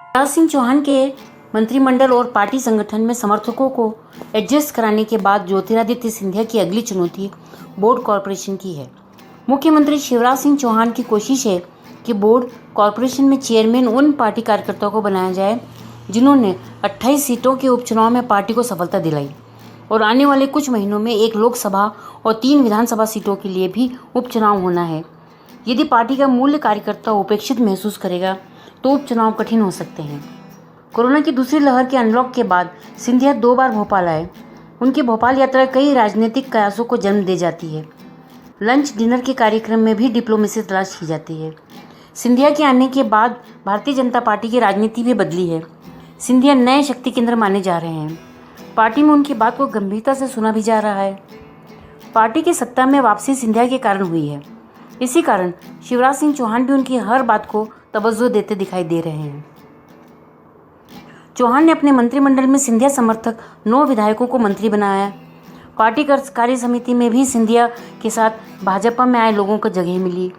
शिवराज सिंह चौहान के मंत्रिमंडल और पार्टी संगठन में समर्थकों को एडजस्ट कराने के बाद ज्योतिरादित्य सिंधिया की अगली चुनौती बोर्ड कॉरपोरेशन की है। मुख्यमंत्री शिवराज सिंह चौहान की कोशिश है कि बोर्ड कॉरपोरेशन में चेयरमैन उन पार्टी कार्यकर्ताओं को बनाया जाए जिन्होंने 28 सीटों के उपचुनाव में पार्टी को सफलता दिलाई और आने वाले कुछ महीनों में एक लोकसभा और 3 विधानसभा सीटों के लिए भी उपचुनाव होना है। यदि पार्टी का मूल्य कार्यकर्ता उपेक्षित महसूस करेगा तो उपचुनाव कठिन हो सकते हैं। कोरोना की दूसरी लहर के अनलॉक के बाद सिंधिया 2 बार भोपाल आए। उनकी भोपाल यात्रा कई राजनीतिक कयासों को जन्म दे जाती है। लंच डिनर के कार्यक्रम में भी डिप्लोमेसी तलाश की जाती है। सिंधिया के आने के बाद भारतीय जनता पार्टी की राजनीति भी बदली है। सिंधिया नए शक्ति केंद्र माने जा रहे हैं। पार्टी में उनकी बात को गंभीरता से सुना भी जा रहा है। पार्टी की सत्ता में वापसी सिंधिया के कारण हुई है। इसी कारण शिवराज सिंह चौहान भी उनकी हर बात को तवज्जो देते दिखाई दे रहे हैं। चौहान ने अपने मंत्रिमंडल में सिंधिया समर्थक 9 विधायकों को मंत्री बनाया। पार्टी कार्य समिति में भी सिंधिया के साथ भाजपा में आए लोगों को जगह मिली।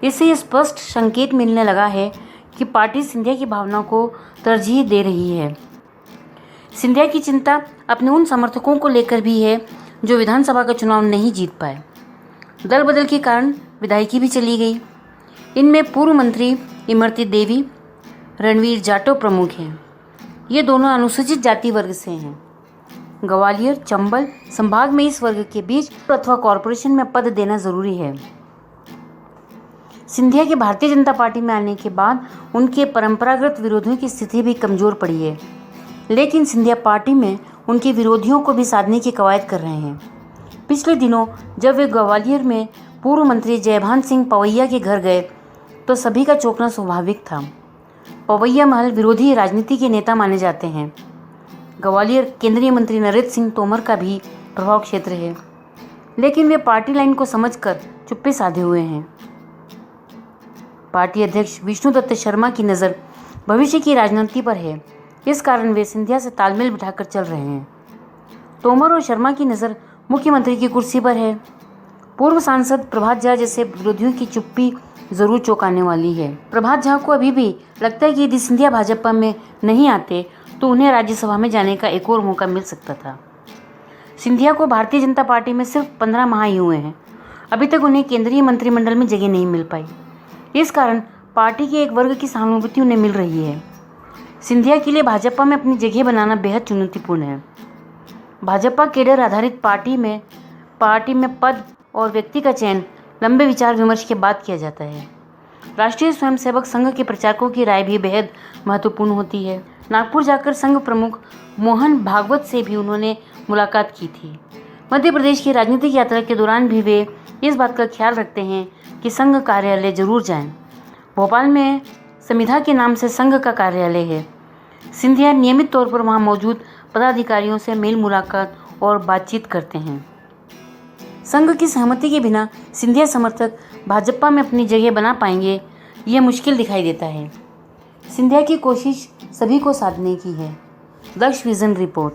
इससे यह स्पष्ट संकेत मिलने लगा है कि पार्टी सिंधिया की भावना को तरजीह दे रही है। सिंधिया की चिंता अपने उन समर्थकों को लेकर भी है जो विधानसभा का चुनाव नहीं जीत पाए। दल बदल के कारण विधायकी भी चली गई। इनमें पूर्व मंत्री इमरती देवी, रणवीर जाटव प्रमुख हैं। ये दोनों अनुसूचित जाति वर्ग से हैं। ग्वालियर, चंबल संभाग में इस वर्ग के बीच अथवा कॉरपोरेशन में पद देना जरूरी है। सिंधिया के भारतीय जनता पार्टी में आने के बाद उनके परंपरागत विरोधियों की स्थिति भी कमजोर पड़ी है, लेकिन सिंधिया पार्टी में उनके विरोधियों को भी साधने की कवायद कर रहे हैं। पिछले दिनों जब वे ग्वालियर में पूर्व मंत्री जयभान सिंह पवैया के घर गए तो सभी का चौंकना स्वाभाविक था। पवैया महल विरोधी राजनीति के नेता माने जाते हैं। ग्वालियर केंद्रीय मंत्री नरेंद्र सिंह तोमर का भी प्रभाव क्षेत्र है, लेकिन वे पार्टी लाइन को समझकर चुप्पी साधे हुए हैं। पार्टी अध्यक्ष विष्णुदत्त शर्मा की नज़र भविष्य की राजनीति पर है। इस कारण वे सिंधिया से तालमेल बिठाकर चल रहे हैं। तोमर और शर्मा की नज़र मुख्यमंत्री की कुर्सी पर है। पूर्व सांसद प्रभात झा जैसे विरोधियों की चुप्पी जरूर चौंकाने वाली है। प्रभात झा को अभी भी लगता है कि यदि सिंधिया भाजपा में नहीं आते तो उन्हें राज्यसभा में जाने का एक और मौका मिल सकता था। सिंधिया को भारतीय जनता पार्टी में सिर्फ 15 माह ही हुए हैं। अभी तक उन्हें केंद्रीय मंत्रिमंडल में जगह नहीं मिल पाई। इस कारण पार्टी के एक वर्ग की सहानुभूति उन्हें मिल रही है। सिंधिया के लिए भाजपा में अपनी जगह बनाना बेहद चुनौतीपूर्ण है। भाजपा केडर आधारित पार्टी में पद और व्यक्ति का चयन लंबे विचार विमर्श के बाद किया जाता है। राष्ट्रीय स्वयंसेवक संघ के प्रचारकों की राय भी बेहद महत्वपूर्ण होती है। नागपुर जाकर संघ प्रमुख मोहन भागवत से भी उन्होंने मुलाकात की थी। मध्य प्रदेश की राजनीतिक यात्रा के दौरान भी वे इस बात का ख्याल रखते हैं कि संघ कार्यालय जरूर जाएं। भोपाल में समिधा के नाम से संघ का कार्यालय है। सिंधिया नियमित तौर पर वहां मौजूद पदाधिकारियों से मेल मुलाकात और बातचीत करते हैं। संघ की सहमति के बिना सिंधिया समर्थक भाजपा में अपनी जगह बना पाएंगे, यह मुश्किल दिखाई देता है। सिंधिया की कोशिश सभी को साधने की है। दक्ष विजन रिपोर्ट।